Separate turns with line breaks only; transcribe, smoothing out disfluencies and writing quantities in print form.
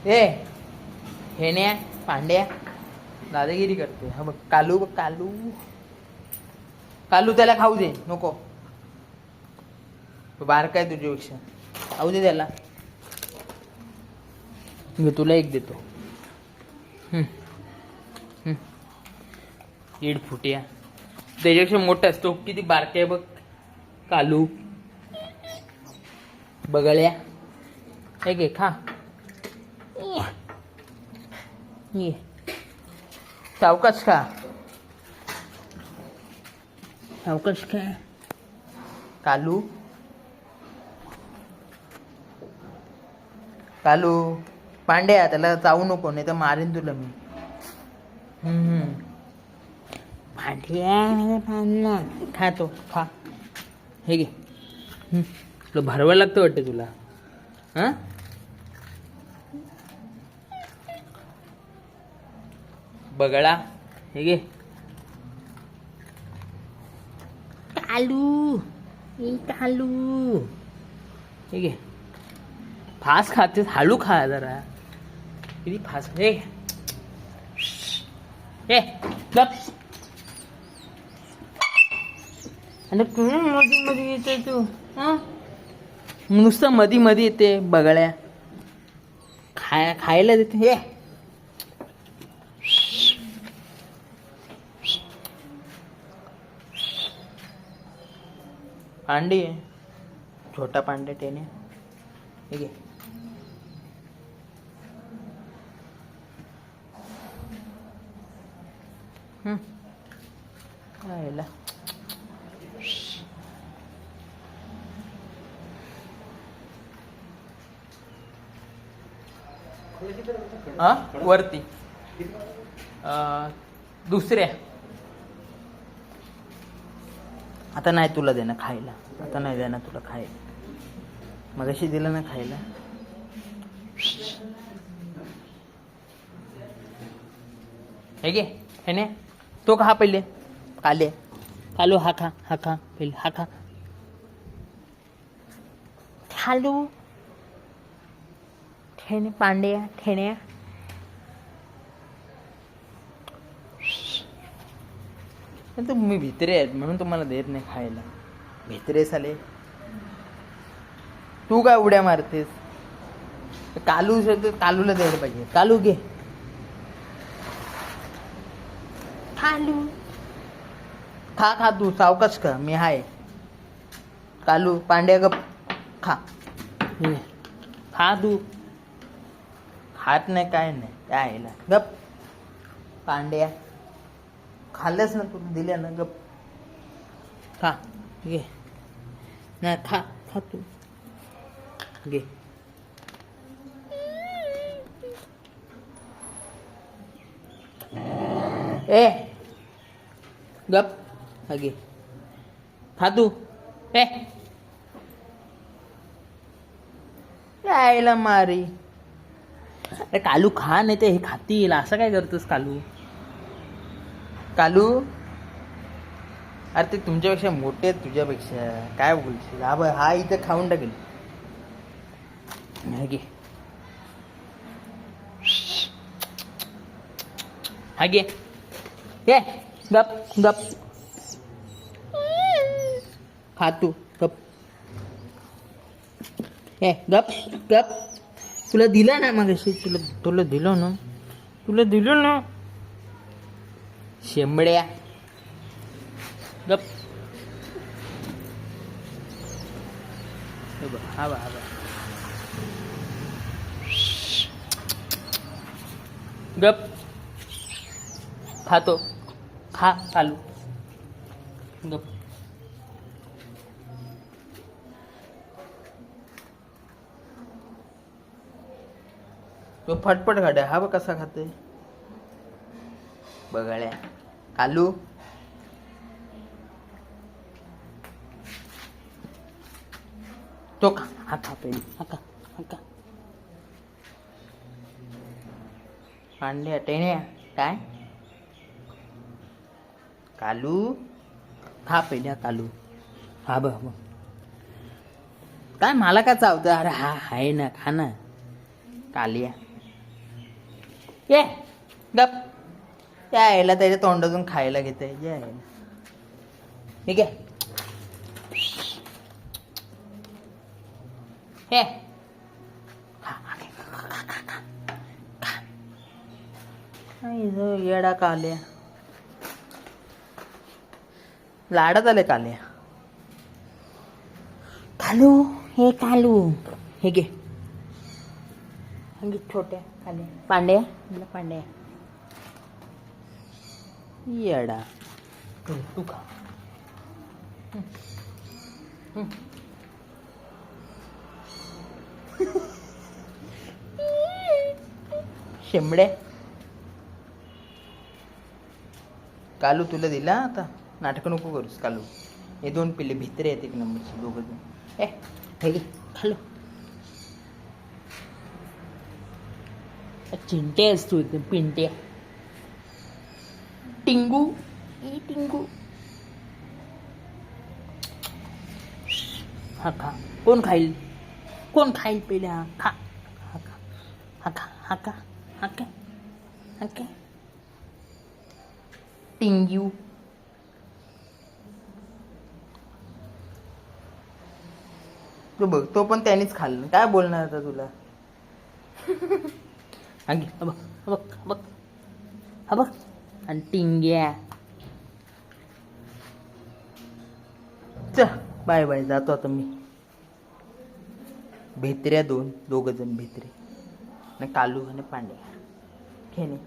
ए हेण्या पांड्या दादागिरी करते. हा बघ कालू, बघ कालू. कालू त्याला खाऊ दे नको. बारका आहे तुझ्यापेक्षा. खाऊ दे त्याला. मी तुला एक देतो. दीड फुटिया त्याच्यापेक्षा मोठा असतो. किती बारका आहे बघ कालू. बगळ्या हे घे खा. ये सावकाश खा. सावकाश खा कालू. कालू पांड्या त्याला चावू नको नाही तर मारीन तुला मी. पांड्या खातो खा. हे घे. तुला भरवायला लागतं वाटतं तुला. हां बगळा हे घे. कालू कालू हे घे. फास खातेस हळू खा जरा. किती फास. हे हे गप. आणि मधी मध्ये येते तू. नुसतं मधी मध्ये येते बगळ्या. खायला देते. हे पांडी आहे छोटा पांड्या टेने. हे घे. खायला वरती दुसऱ्या. आता नाही तुला देणं खायला. आता नाही देणार तुला खायला. मगाशी दिलं ना खायला. हे घे. हे ने तो खा पहिले. काले कालू हा खा. हा खा पहिले. हा खा. खालू ठेणे पांड्या ठेण्या. तुम्ही भित्रे आहेत म्हणून तुम्हाला देत नाही खायला. भित्रे साले. तू काय उड्या मारतेस. कालू कालूला द्यायला पाहिजे. कालू घे. कालू खा खा तू सावकाश खा. मी हाय. कालू पांड्या गप खा. खा तू. खात नाही काय नाही काय आईला. गप पांड्या. खाल्लंच ना तू दिल्या ना. गप खा. घे नाही खा. खा तू घे. ए गप. हा घे. खा तू. ए यायला मारी. अरे कालू खा नाही ते हे खातील. असं काय करतोस कालू. कालू अरे ते तुमच्यापेक्षा मोठे आहेत. तुझ्यापेक्षा काय बोलशील. हा इथं खाऊन टाकेल. घे. हा घे. ये गप गप. खा तू गप. ए गप गप. तुला दिलं ना मग तुला दिलं ना. तुला दिलं ना शेंबड्या. गप. हा बा हा बा. गप. खातो खा चालू. गप. तो फटफट खाते. हा बघ कसा खाते बघाळ्या. कालू तो खा. हा खा पहिले. हा खा. हा खा. पांड्या टेण्या काय. कालू खा पहिल्या. कालू हा बघ बघ काय मला काय चावतं. अरे हा आहे ना खा ना कालिया. ये गप. यायला त्याच्या तोंडातून खायला घेते. यायला ठीक आहे. हे येडा काल्या. लाडात आले काल्या. कालू हे कालू हे घे. छोट्या काल्या पांड्या पांड्या येडा. तू खा. शेंबड्या. कालू तुला दिला आता. नाटक नको करूस कालू. हे 2 पिल्ले भित्रे आहेत 1 नंबरचे 2 जण. हे घे खालू. चिंटे असतो एकदम पिंट्या. टिंगू ई टिंगू. हा खा. कोण खाईल पहिले. हा खा. हा खा. हा खा. हा खा. हा खा. हा खा. टिंग्यू. तू बघ तो पण त्यानेच खाल्लं. काय बोलणार आता तुला. हा घे. हा बघ हा बघ हा बघ हा बघ. आणि टिंग्या. चल बाय बाय. जातो आता मी. भित्र्या 2 जण भित्रे. कालू आणि पांड्या खेळणे.